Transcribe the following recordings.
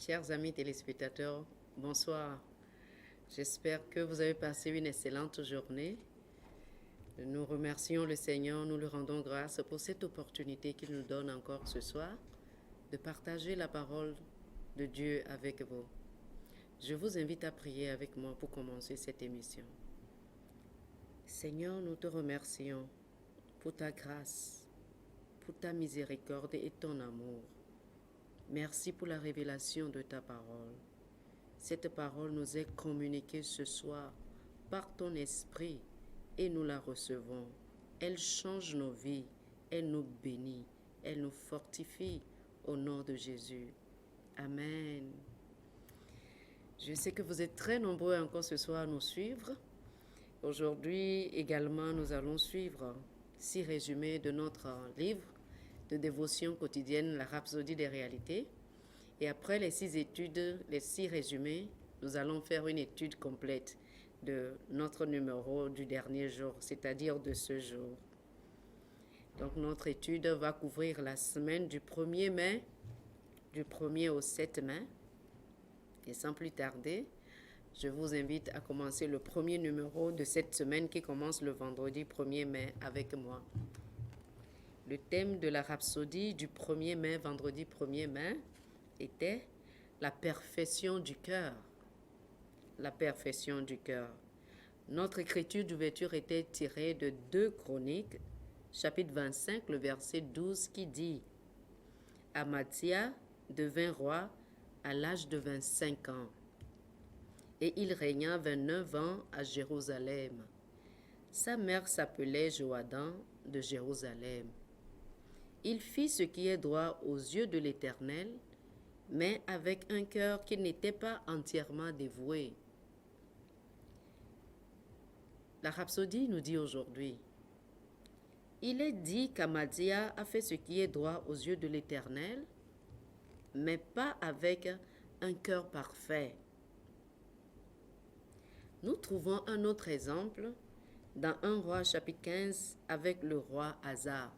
Chers amis téléspectateurs, bonsoir. J'espère que vous avez passé une excellente journée. Nous remercions le Seigneur, nous lui rendons grâce pour cette opportunité qu'il nous donne encore ce soir de partager la parole de Dieu avec vous. Je vous invite à prier avec moi pour commencer cette émission. Seigneur, nous te remercions pour ta grâce, pour ta miséricorde et ton amour. Merci pour la révélation de ta parole. Cette parole nous est communiquée ce soir par ton esprit et nous la recevons. Elle change nos vies, elle nous bénit, elle nous fortifie au nom de Jésus. Amen. Je sais que vous êtes très nombreux encore ce soir à nous suivre. Aujourd'hui également, nous allons suivre 6 résumés de notre livre de dévotion quotidienne, la Rhapsodie des réalités. Et après les 6 études, les 6 résumés, nous allons faire une étude complète de notre numéro du dernier jour, c'est-à-dire de ce jour. Donc notre étude va couvrir la semaine du 1er mai, du 1er au 7 mai. Et sans plus tarder, je vous invite à commencer le premier numéro de cette semaine qui commence le vendredi 1er mai avec moi. Le thème de la rhapsodie du 1er mai, vendredi 1er mai, était la perfection du cœur. La perfection du cœur. Notre écriture d'ouverture était tirée de 2 Chroniques, chapitre 25, le verset 12, qui dit « Amathia devint roi à l'âge de 25 ans, et il régna 29 ans à Jérusalem. Sa mère s'appelait Joadan de Jérusalem. Il fit ce qui est droit aux yeux de l'Éternel, mais avec un cœur qui n'était pas entièrement dévoué. » La Rhapsodie nous dit aujourd'hui, il est dit qu'Amathia a fait ce qui est droit aux yeux de l'Éternel, mais pas avec un cœur parfait. Nous trouvons un autre exemple dans 1 Roi chapitre 15 avec le roi Asa.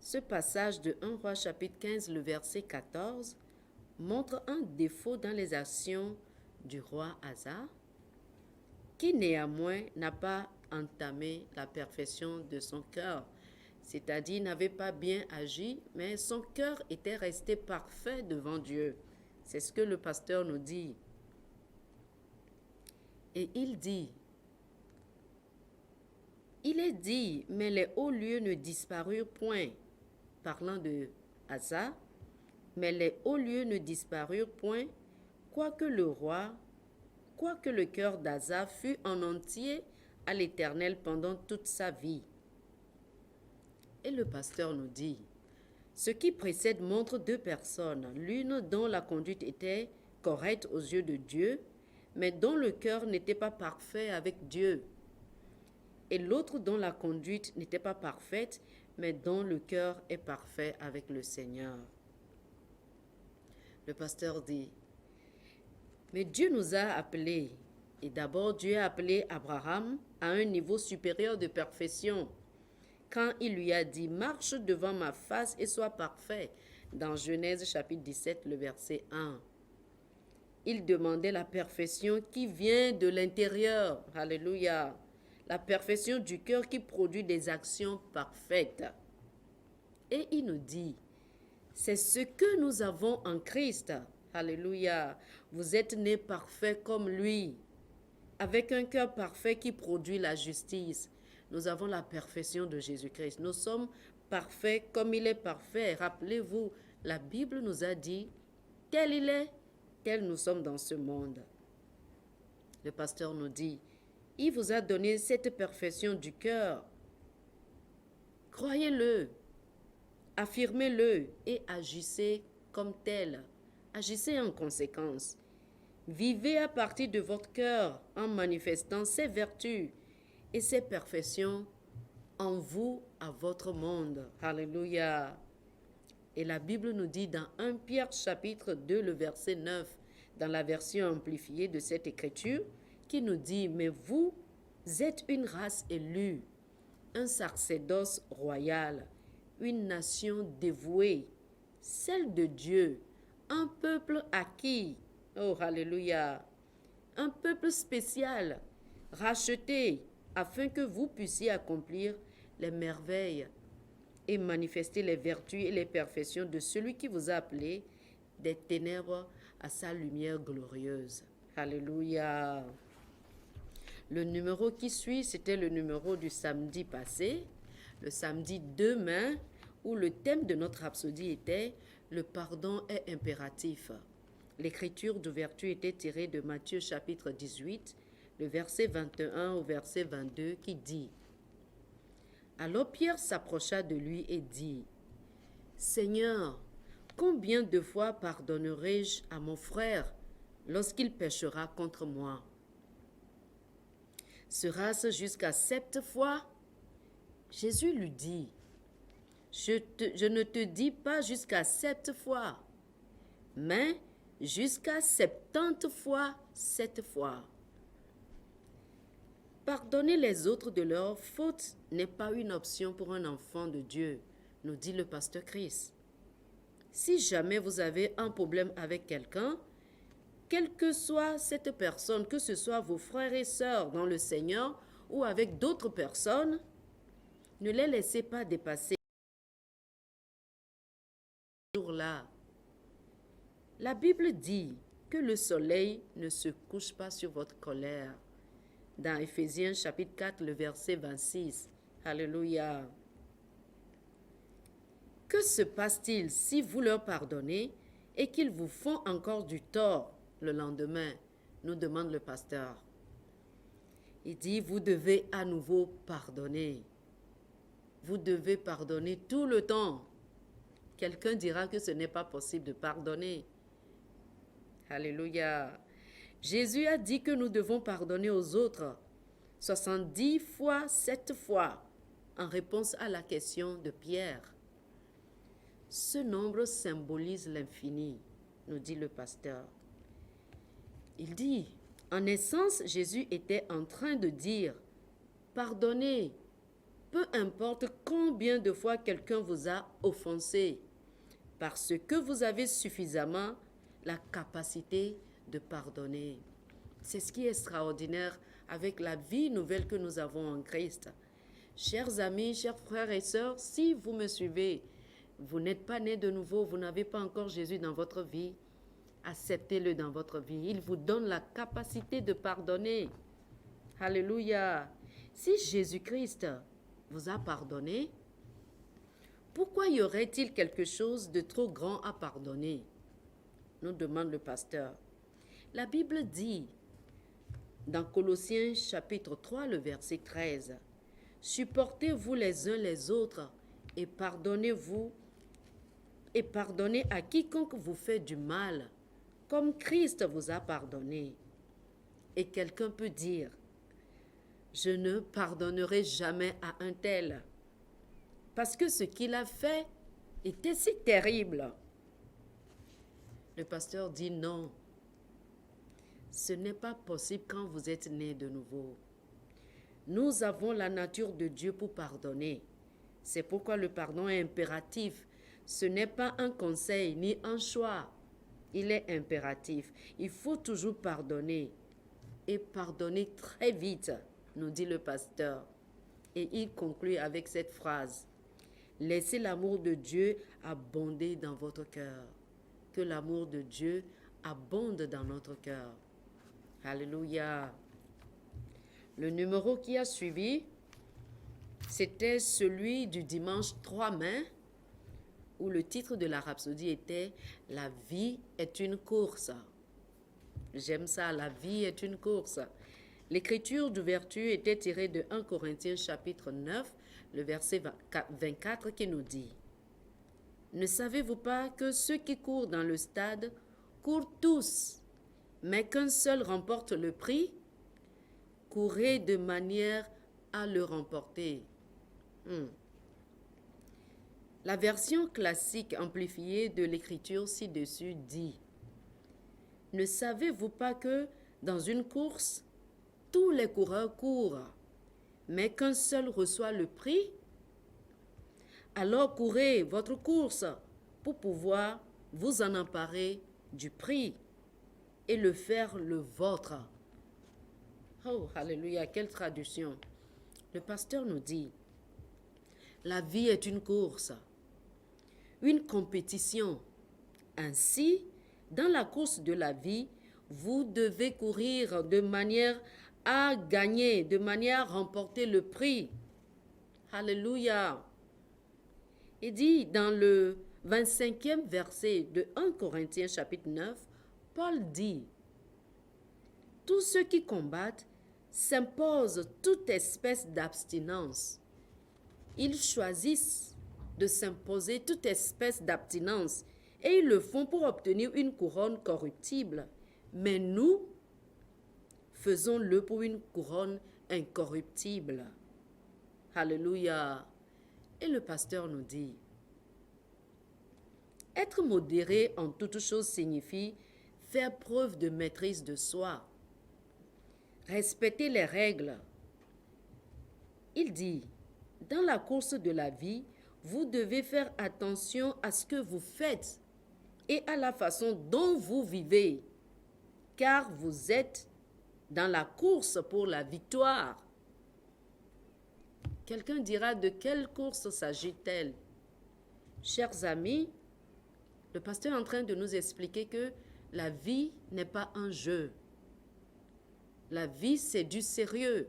Ce passage de 1 Roi chapitre 15, le verset 14, montre un défaut dans les actions du roi Asa, qui néanmoins n'a pas entamé la perfection de son cœur, c'est-à-dire n'avait pas bien agi, mais son cœur était resté parfait devant Dieu. C'est ce que le pasteur nous dit. Et il dit, il est dit, mais les hauts lieux ne disparurent point, parlant de Asa, mais les hauts lieux ne disparurent point, quoique le cœur d'Asa fut en entier à l'Éternel pendant toute sa vie. Et le pasteur nous dit, ce qui précède montre 2 personnes, l'une dont la conduite était correcte aux yeux de Dieu, mais dont le cœur n'était pas parfait avec Dieu, et l'autre dont la conduite n'était pas parfaite, mais dont le cœur est parfait avec le Seigneur. Le pasteur dit, mais Dieu nous a appelés, et d'abord Dieu a appelé Abraham à un niveau supérieur de perfection, quand il lui a dit, marche devant ma face et sois parfait, dans Genèse chapitre 17, le verset 1. Il demandait la perfection qui vient de l'intérieur, alléluia, la perfection du cœur qui produit des actions parfaites. Et il nous dit, c'est ce que nous avons en Christ. Alléluia. Vous êtes nés parfaits comme lui, avec un cœur parfait qui produit la justice. Nous avons la perfection de Jésus-Christ. Nous sommes parfaits comme il est parfait. Rappelez-vous, la Bible nous a dit, tel il est, tel nous sommes dans ce monde. Le pasteur nous dit, il vous a donné cette perfection du cœur. Croyez-le. Affirmez-le et agissez comme tel. Agissez en conséquence. Vivez à partir de votre cœur en manifestant ses vertus et ses perfections en vous, à votre monde. Alléluia. Et la Bible nous dit dans 1 Pierre chapitre 2, le verset 9, dans la version amplifiée de cette écriture, qui nous dit, mais vous êtes une race élue, un sacerdoce royal, une nation dévouée, celle de Dieu, un peuple acquis. Oh, alléluia. Un peuple spécial, racheté, afin que vous puissiez accomplir les merveilles et manifester les vertus et les perfections de celui qui vous a appelé des ténèbres à sa lumière glorieuse. Alléluia. Le numéro qui suit, c'était le numéro du samedi passé, le samedi 2 mai, où le thème de notre rhapsodie était « Le pardon est impératif ». L'écriture d'ouverture était tirée de Matthieu chapitre 18, le verset 21 au verset 22 qui dit « Alors Pierre s'approcha de lui et dit « Seigneur, combien de fois pardonnerai-je à mon frère lorsqu'il péchera contre moi? Sera-ce jusqu'à 7 fois? » Jésus lui dit, je ne te dis pas jusqu'à 7 fois, mais jusqu'à 70 fois 7 fois. Pardonner les autres de leurs fautes n'est pas une option pour un enfant de Dieu, nous dit le pasteur Chris. Si jamais vous avez un problème avec quelqu'un, quelle que soit cette personne, que ce soit vos frères et sœurs dans le Seigneur ou avec d'autres personnes, ne les laissez pas dépasser ce jour-là. La Bible dit que le soleil ne se couche pas sur votre colère. Dans Éphésiens chapitre 4, le verset 26. Alléluia. Que se passe-t-il si vous leur pardonnez et qu'ils vous font encore du tort le lendemain? Nous demande le pasteur. Il dit, vous devez à nouveau pardonner. Vous devez pardonner tout le temps. Quelqu'un dira que ce n'est pas possible de pardonner. Alléluia. Jésus a dit que nous devons pardonner aux autres 70 fois 7 fois en réponse à la question de Pierre. Ce nombre symbolise l'infini, nous dit le pasteur. Il dit, en essence, Jésus était en train de dire, pardonnez, peu importe combien de fois quelqu'un vous a offensé, parce que vous avez suffisamment la capacité de pardonner. C'est ce qui est extraordinaire avec la vie nouvelle que nous avons en Christ. Chers amis, chers frères et sœurs, si vous me suivez, vous n'êtes pas nés de nouveau, vous n'avez pas encore Jésus dans votre vie, acceptez-le dans votre vie. Il vous donne la capacité de pardonner. Alléluia. Si Jésus-Christ vous a pardonné, pourquoi y aurait-il quelque chose de trop grand à pardonner? Nous demande le pasteur. La Bible dit, dans Colossiens chapitre 3, le verset 13, « Supportez-vous les uns les autres et pardonnez-vous et pardonnez à quiconque vous fait du mal, comme Christ vous a pardonné. » Et quelqu'un peut dire, « Je ne pardonnerai jamais à un tel, parce que ce qu'il a fait était si terrible. » Le pasteur dit non. Ce n'est pas possible quand vous êtes né de nouveau. Nous avons la nature de Dieu pour pardonner. C'est pourquoi le pardon est impératif. Ce n'est pas un conseil ni un choix. Il est impératif. Il faut toujours pardonner. Et pardonner très vite, nous dit le pasteur. Et il conclut avec cette phrase. Laissez l'amour de Dieu abonder dans votre cœur. Que l'amour de Dieu abonde dans notre cœur. Alléluia. Le numéro qui a suivi, c'était celui du dimanche 3 mai, où le titre de la rhapsodie était « La vie est une course ». J'aime ça, la vie est une course. L'écriture d'ouverture était tirée de 1 Corinthiens chapitre 9, le verset 24 qui nous dit « Ne savez-vous pas que ceux qui courent dans le stade courent tous, mais qu'un seul remporte le prix? Courez de manière à le remporter. » La version classique amplifiée de l'écriture ci-dessus dit « Ne savez-vous pas que dans une course, tous les coureurs courent, mais qu'un seul reçoit le prix? Alors courez votre course pour pouvoir vous en emparer du prix et le faire le vôtre. Oh, alléluia, quelle traduction. Le pasteur nous dit, la vie est une course, une compétition. Ainsi, dans la course de la vie, vous devez courir de manière à gagner, de manière à remporter le prix. Alléluia. Il dit dans le 25e verset de 1 Corinthiens chapitre 9, Paul dit, tous ceux qui combattent s'imposent toute espèce d'abstinence. Ils choisissent de s'imposer toute espèce d'abstinence et ils le font pour obtenir une couronne corruptible. Mais nous, faisons-le pour une couronne incorruptible. Alléluia. Et le pasteur nous dit, être modéré en toutes choses signifie faire preuve de maîtrise de soi. Respecter les règles. Il dit, dans la course de la vie, vous devez faire attention à ce que vous faites et à la façon dont vous vivez, car vous êtes dans la course pour la victoire. Quelqu'un dira, de quelle course s'agit-elle? Chers amis, le pasteur est en train de nous expliquer que la vie n'est pas un jeu. La vie, c'est du sérieux.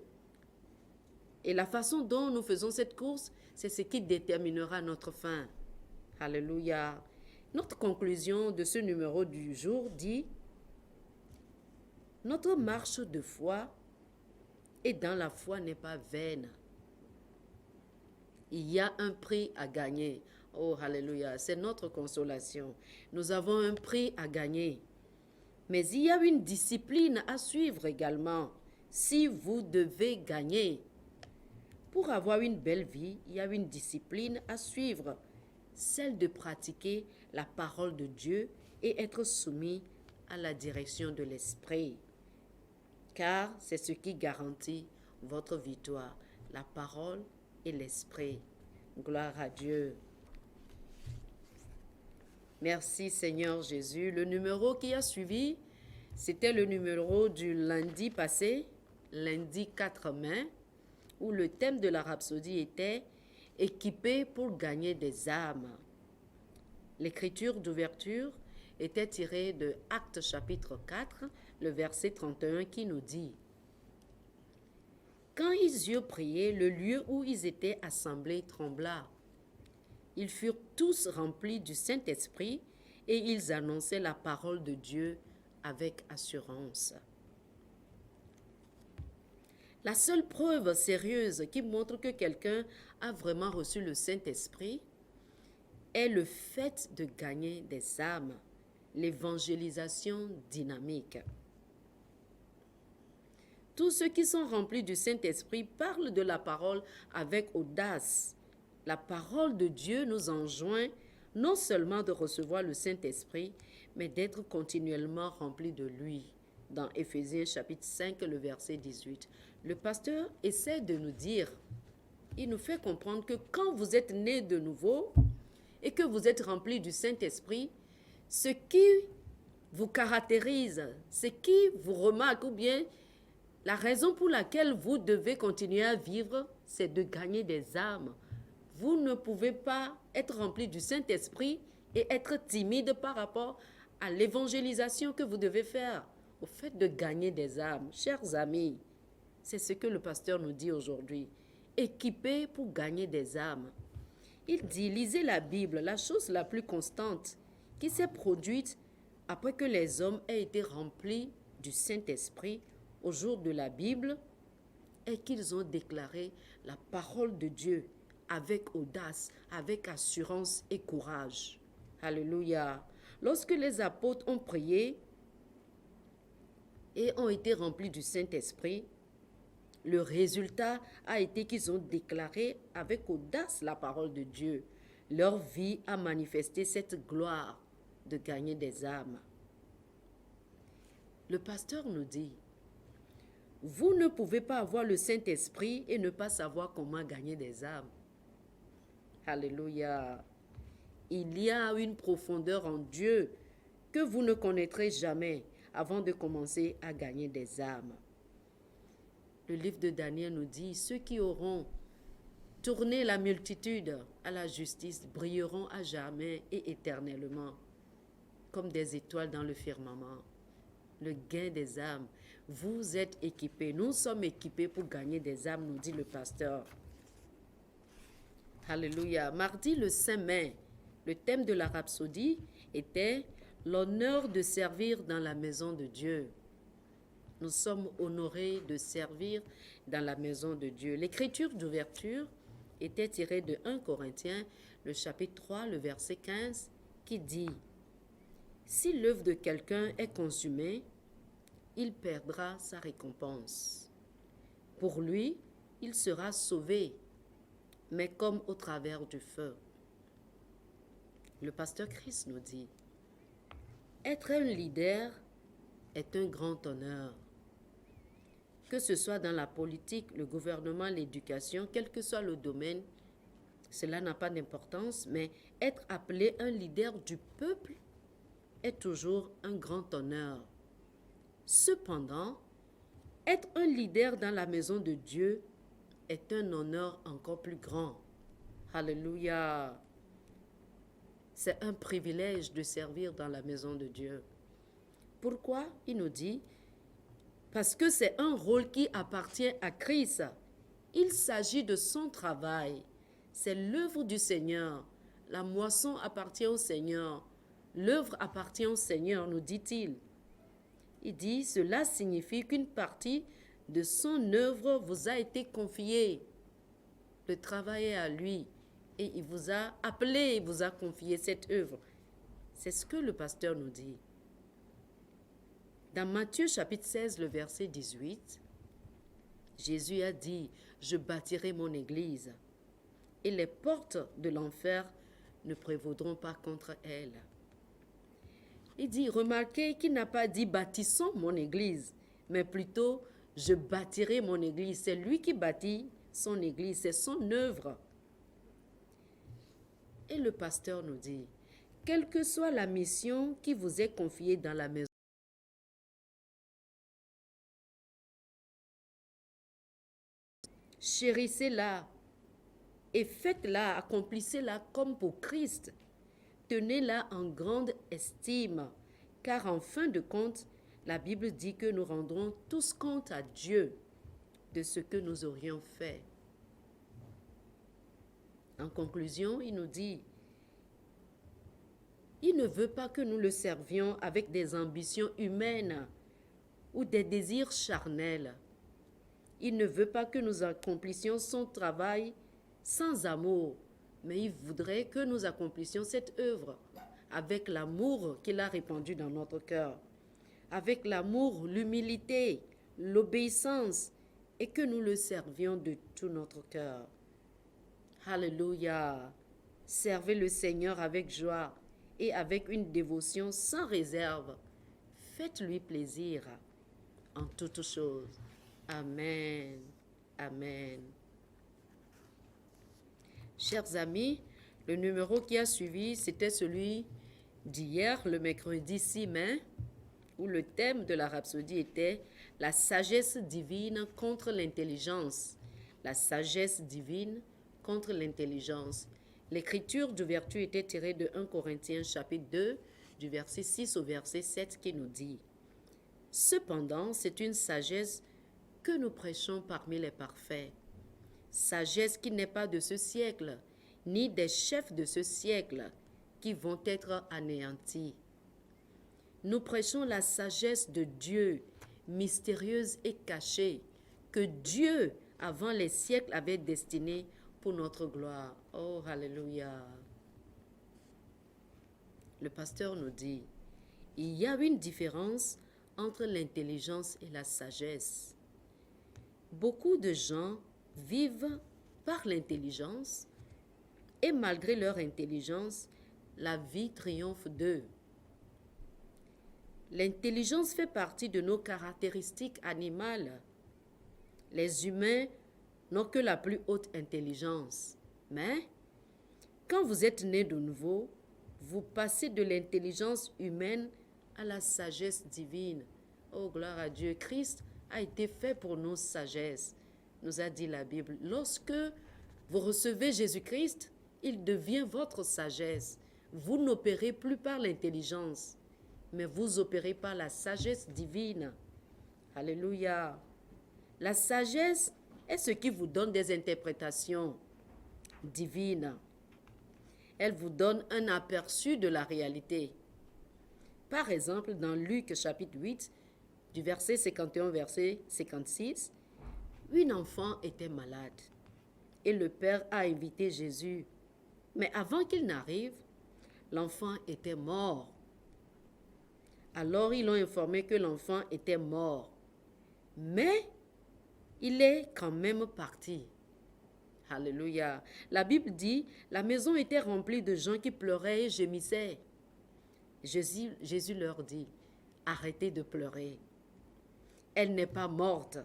Et la façon dont nous faisons cette course, c'est ce qui déterminera notre fin. Alléluia. Notre conclusion de ce numéro du jour dit, notre marche de foi et dans la foi n'est pas vaine. Il y a un prix à gagner. Oh, alléluia, c'est notre consolation. Nous avons un prix à gagner. Mais il y a une discipline à suivre également, si vous devez gagner. Pour avoir une belle vie, il y a une discipline à suivre, celle de pratiquer la parole de Dieu et être soumis à la direction de l'Esprit. Car c'est ce qui garantit votre victoire, la parole et l'Esprit. Gloire à Dieu. Merci Seigneur Jésus. Le numéro qui a suivi, c'était le numéro du lundi passé, lundi 4 mai, où le thème de la rhapsodie était « Équipé pour gagner des âmes ». L'écriture d'ouverture était tirée de Actes chapitre 4, le verset 31 qui nous dit « Quand ils eurent prié, le lieu où ils étaient assemblés trembla. Ils furent tous remplis du Saint-Esprit et ils annonçaient la parole de Dieu avec assurance. » La seule preuve sérieuse qui montre que quelqu'un a vraiment reçu le Saint-Esprit est le fait de gagner des âmes, l'évangélisation dynamique. Tous ceux qui sont remplis du Saint-Esprit parlent de la parole avec audace. La parole de Dieu nous enjoint non seulement de recevoir le Saint-Esprit, mais d'être continuellement remplis de lui. Dans Éphésiens chapitre 5, le verset 18. Le pasteur essaie de nous dire, il nous fait comprendre que quand vous êtes né de nouveau et que vous êtes rempli du Saint-Esprit, ce qui vous caractérise, ce qui vous remarque ou bien la raison pour laquelle vous devez continuer à vivre, c'est de gagner des âmes. Vous ne pouvez pas être rempli du Saint-Esprit et être timide par rapport à l'évangélisation que vous devez faire, au fait de gagner des âmes. Chers amis, c'est ce que le pasteur nous dit aujourd'hui. Équipés pour gagner des âmes. Il dit, lisez la Bible, la chose la plus constante qui s'est produite après que les hommes aient été remplis du Saint-Esprit au jour de la Bible est qu'ils ont déclaré la parole de Dieu avec audace, avec assurance et courage. Alléluia. Lorsque les apôtres ont prié et ont été remplis du Saint-Esprit, le résultat a été qu'ils ont déclaré avec audace la parole de Dieu. Leur vie a manifesté cette gloire de gagner des âmes. Le pasteur nous dit, vous ne pouvez pas avoir le Saint-Esprit et ne pas savoir comment gagner des âmes. Alléluia. Il y a une profondeur en Dieu que vous ne connaîtrez jamais avant de commencer à gagner des âmes. Le livre de Daniel nous dit, ceux qui auront tourné la multitude à la justice brilleront à jamais et éternellement, comme des étoiles dans le firmament. Le gain des âmes. Vous êtes équipés. Nous sommes équipés pour gagner des âmes, nous dit le pasteur. Alléluia. Mardi le 5 mai, le thème de la rhapsodie était l'honneur de servir dans la maison de Dieu. Nous sommes honorés de servir dans la maison de Dieu. L'écriture d'ouverture était tirée de 1 Corinthiens, le chapitre 3, le verset 15, qui dit « Si l'œuvre de quelqu'un est consumée, il perdra sa récompense. Pour lui, il sera sauvé, mais comme au travers du feu. » Le pasteur Christ nous dit « Être un leader est un grand honneur. Que ce soit dans la politique, le gouvernement, l'éducation, quel que soit le domaine, cela n'a pas d'importance, mais être appelé un leader du peuple est toujours un grand honneur. Cependant, être un leader dans la maison de Dieu est un honneur encore plus grand. Alléluia! C'est un privilège de servir dans la maison de Dieu. Pourquoi? Il nous dit, parce que c'est un rôle qui appartient à Christ. Il s'agit de son travail. C'est l'œuvre du Seigneur. La moisson appartient au Seigneur. L'œuvre appartient au Seigneur, nous dit-il. Il dit, cela signifie qu'une partie de son œuvre vous a été confiée. Le travail est à lui. Et il vous a appelé, il vous a confié cette œuvre. C'est ce que le pasteur nous dit. Dans Matthieu chapitre 16, le verset 18, Jésus a dit, « Je bâtirai mon église, et les portes de l'enfer ne prévaudront pas contre elle. » Il dit, remarquez qu'il n'a pas dit, « Bâtissons mon église », mais plutôt, « Je bâtirai mon église ». C'est lui qui bâtit son église, c'est son œuvre. Et le pasteur nous dit, « Quelle que soit la mission qui vous est confiée dans la maison, chérissez-la et faites-la, accomplissez-la comme pour Christ. Tenez-la en grande estime, car en fin de compte, la Bible dit que nous rendrons tous compte à Dieu de ce que nous aurions fait. En conclusion, il nous dit, il ne veut pas que nous le servions avec des ambitions humaines ou des désirs charnels. Il ne veut pas que nous accomplissions son travail sans amour, mais il voudrait que nous accomplissions cette œuvre avec l'amour qu'il a répandu dans notre cœur, avec l'amour, l'humilité, l'obéissance, et que nous le servions de tout notre cœur. Alléluia! Servez le Seigneur avec joie et avec une dévotion sans réserve. Faites-lui plaisir en toutes choses. Amen. Amen. Chers amis, le numéro qui a suivi, c'était celui d'hier, le mercredi 6 mai, où le thème de la rhapsodie était « La sagesse divine contre l'intelligence ». La sagesse divine contre l'intelligence. L'écriture d'ouverture était tirée de 1 Corinthiens chapitre 2, du verset 6 au verset 7 qui nous dit « Cependant, c'est une sagesse que nous prêchons parmi les parfaits. Sagesse qui n'est pas de ce siècle, ni des chefs de ce siècle, qui vont être anéantis. Nous prêchons la sagesse de Dieu, mystérieuse et cachée, que Dieu, avant les siècles, avait destinée pour notre gloire. Oh, alléluia! Le pasteur nous dit, il y a une différence entre l'intelligence et la sagesse. Beaucoup de gens vivent par l'intelligence et malgré leur intelligence, la vie triomphe d'eux. L'intelligence fait partie de nos caractéristiques animales. Les humains n'ont que la plus haute intelligence. Mais quand vous êtes né de nouveau, Vous passez de l'intelligence humaine à la sagesse divine. Oh, gloire à Dieu. Christ a été fait pour nos sagesse, nous a dit la Bible. Lorsque vous recevez Jésus-Christ, il devient votre sagesse. Vous n'opérez plus par l'intelligence, mais vous opérez par la sagesse divine. Alléluia. La sagesse est ce qui vous donne des interprétations divines. Elle vous donne un aperçu de la réalité. Par exemple, dans Luc chapitre 8, du verset 51 au verset 56, une enfant était malade et le père a invité Jésus. Mais avant qu'il n'arrive, l'enfant était mort. Alors ils l'ont informé que l'enfant était mort. Mais il est quand même parti. Alléluia. La Bible dit, la maison était remplie de gens qui pleuraient et gémissaient. Jésus leur dit, arrêtez de pleurer. Elle n'est pas morte.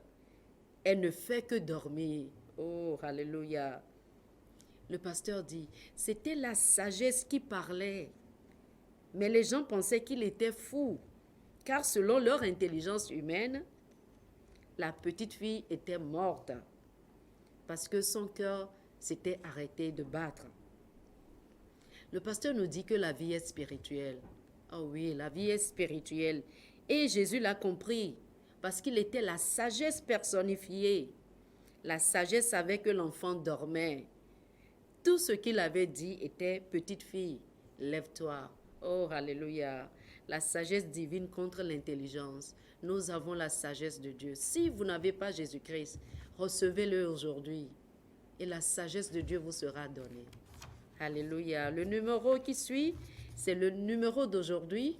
Elle ne fait que dormir. Oh, alléluia. Le pasteur dit, c'était la sagesse qui parlait. Mais les gens pensaient qu'il était fou, car selon leur intelligence humaine, la petite fille était morte parce que son cœur s'était arrêté de battre. Le pasteur nous dit que la vie est spirituelle. Oh oui, la vie est spirituelle. Et Jésus l'a compris parce qu'il était la sagesse personnifiée. La sagesse savait que l'enfant dormait. Tout ce qu'il avait dit était « Petite fille, lève-toi ». Oh, alléluia. La sagesse divine contre l'intelligence. Nous avons la sagesse de Dieu. Si vous n'avez pas Jésus-Christ, recevez-le aujourd'hui. Et la sagesse de Dieu vous sera donnée. Alléluia. Le numéro qui suit, c'est le numéro d'aujourd'hui.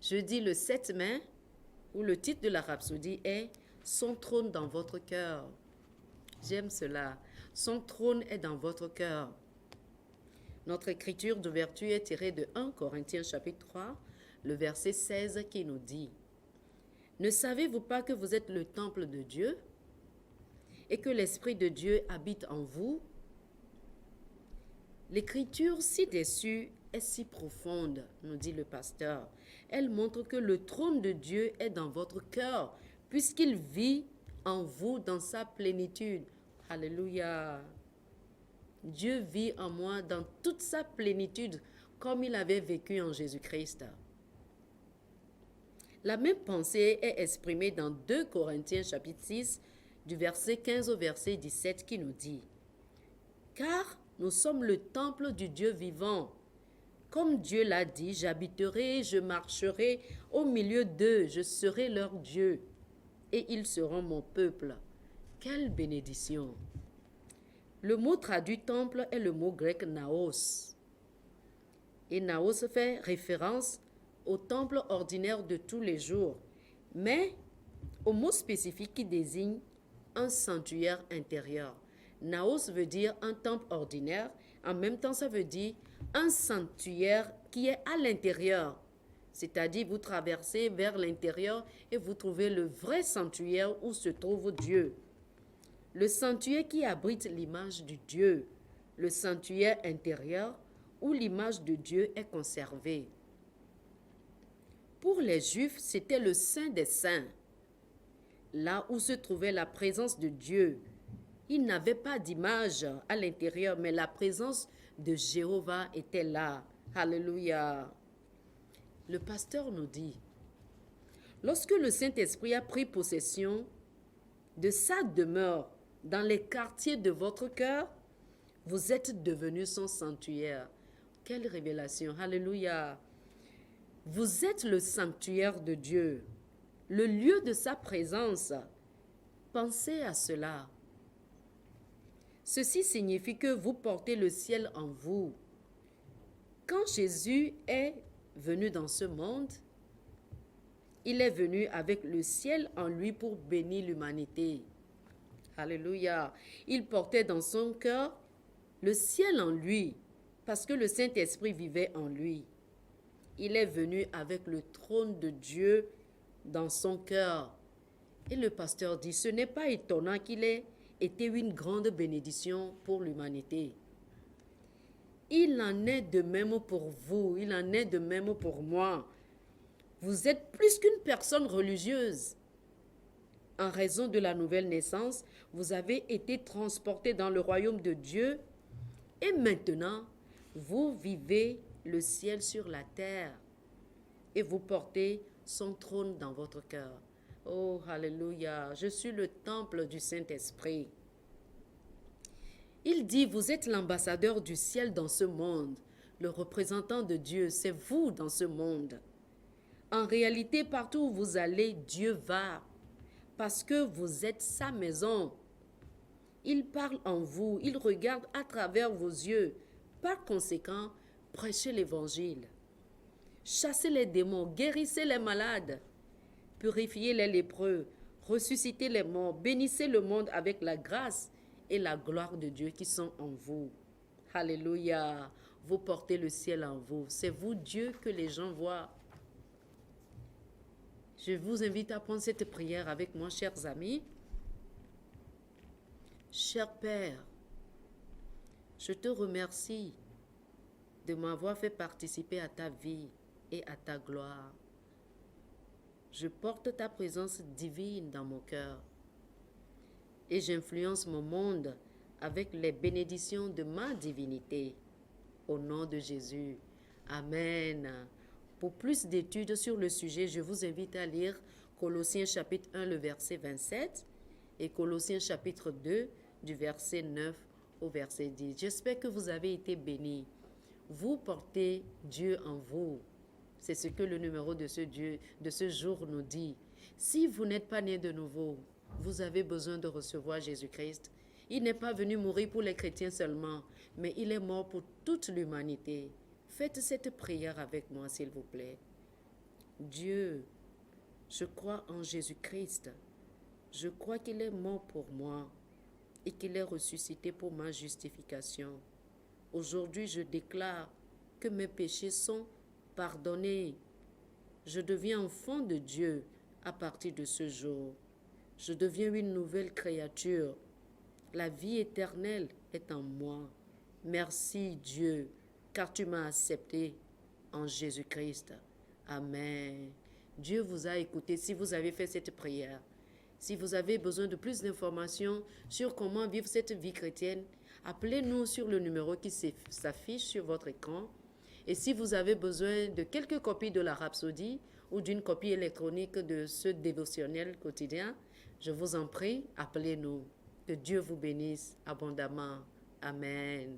Jeudi le 7 mai, où le titre de la rhapsodie est « Son trône dans votre cœur ». J'aime cela. Son trône est dans votre cœur. Notre écriture d'ouverture est tirée de 1 Corinthiens chapitre 3, le verset 16 qui nous dit « Ne savez-vous pas que vous êtes le temple de Dieu et que l'Esprit de Dieu habite en vous ?» L'écriture ci-dessus est si profonde, nous dit le pasteur. Elle montre que le trône de Dieu est dans votre cœur, puisqu'il vit en vous dans sa plénitude. Alléluia. Dieu vit en moi dans toute sa plénitude, comme il avait vécu en Jésus-Christ. La même pensée est exprimée dans 2 Corinthiens chapitre 6, du verset 15 au verset 17, qui nous dit « Car nous sommes le temple du Dieu vivant. Comme Dieu l'a dit, j'habiterai, je marcherai au milieu d'eux, je serai leur Dieu, et ils seront mon peuple. » Quelle bénédiction! Le mot traduit temple est le mot grec naos. Et naos fait référence au temple ordinaire de tous les jours, mais au mot spécifique qui désigne un sanctuaire intérieur. Naos veut dire un temple ordinaire, en même temps ça veut dire un sanctuaire qui est à l'intérieur. C'est-à-dire vous traversez vers l'intérieur et vous trouvez le vrai sanctuaire où se trouve Dieu. Le sanctuaire qui abrite l'image du Dieu, le sanctuaire intérieur où l'image de Dieu est conservée. Pour les Juifs, c'était le Saint des Saints, là où se trouvait la présence de Dieu. Ils n'avaient pas d'image à l'intérieur, mais la présence de Jéhovah était là. Alléluia. Le pasteur nous dit, lorsque le Saint-Esprit a pris possession de sa demeure dans les quartiers de votre cœur, vous êtes devenus son sanctuaire. Quelle révélation! Alléluia! Vous êtes le sanctuaire de Dieu, le lieu de sa présence. Pensez à cela. Ceci signifie que vous portez le ciel en vous. Quand Jésus est venu dans ce monde, il est venu avec le ciel en lui pour bénir l'humanité. Alléluia. Il portait dans son cœur le ciel en lui, parce que le Saint-Esprit vivait en lui. Il est venu avec le trône de Dieu dans son cœur. Et le pasteur dit, ce n'est pas étonnant qu'il ait été une grande bénédiction pour l'humanité. Il en est de même pour vous, il en est de même pour moi. Vous êtes plus qu'une personne religieuse. En raison de la nouvelle naissance, vous avez été transporté dans le royaume de Dieu et maintenant, vous vivez le ciel sur la terre et vous portez son trône dans votre cœur. Oh, alléluia, je suis le temple du Saint-Esprit. Il dit, vous êtes l'ambassadeur du ciel dans ce monde. Le représentant de Dieu, c'est vous dans ce monde. En réalité, partout où vous allez, Dieu va. Parce que vous êtes sa maison. Il parle en vous, il regarde à travers vos yeux. Par conséquent, prêchez l'évangile. Chassez les démons, guérissez les malades, purifiez les lépreux, ressuscitez les morts, bénissez le monde avec la grâce et la gloire de Dieu qui sont en vous. Alléluia. Vous portez le ciel en vous. C'est vous, Dieu, que les gens voient. Je vous invite à prendre cette prière avec moi, chers amis. Cher Père, je te remercie de m'avoir fait participer à ta vie et à ta gloire. Je porte ta présence divine dans mon cœur et j'influence mon monde avec les bénédictions de ma divinité. Au nom de Jésus. Amen. Pour plus d'études sur le sujet, je vous invite à lire Colossiens chapitre 1, le verset 27 et Colossiens chapitre 2, du verset 9 au verset 10. J'espère que vous avez été bénis. Vous portez Dieu en vous. C'est ce que le numéro de ce jour nous dit. Si vous n'êtes pas né de nouveau, vous avez besoin de recevoir Jésus-Christ. Il n'est pas venu mourir pour les chrétiens seulement, mais il est mort pour toute l'humanité. Faites cette prière avec moi, s'il vous plaît. Dieu, je crois en Jésus-Christ. Je crois qu'il est mort pour moi et qu'il est ressuscité pour ma justification. Aujourd'hui, je déclare que mes péchés sont pardonnés. Je deviens enfant de Dieu à partir de ce jour. Je deviens une nouvelle créature. La vie éternelle est en moi. Merci Dieu, car tu m'as accepté en Jésus-Christ. Amen. Dieu vous a écouté si vous avez fait cette prière. Si vous avez besoin de plus d'informations sur comment vivre cette vie chrétienne, appelez-nous sur le numéro qui s'affiche sur votre écran. Et si vous avez besoin de quelques copies de la Rhapsodie ou d'une copie électronique de ce dévotionnel quotidien, je vous en prie, appelez-nous. Que Dieu vous bénisse abondamment. Amen.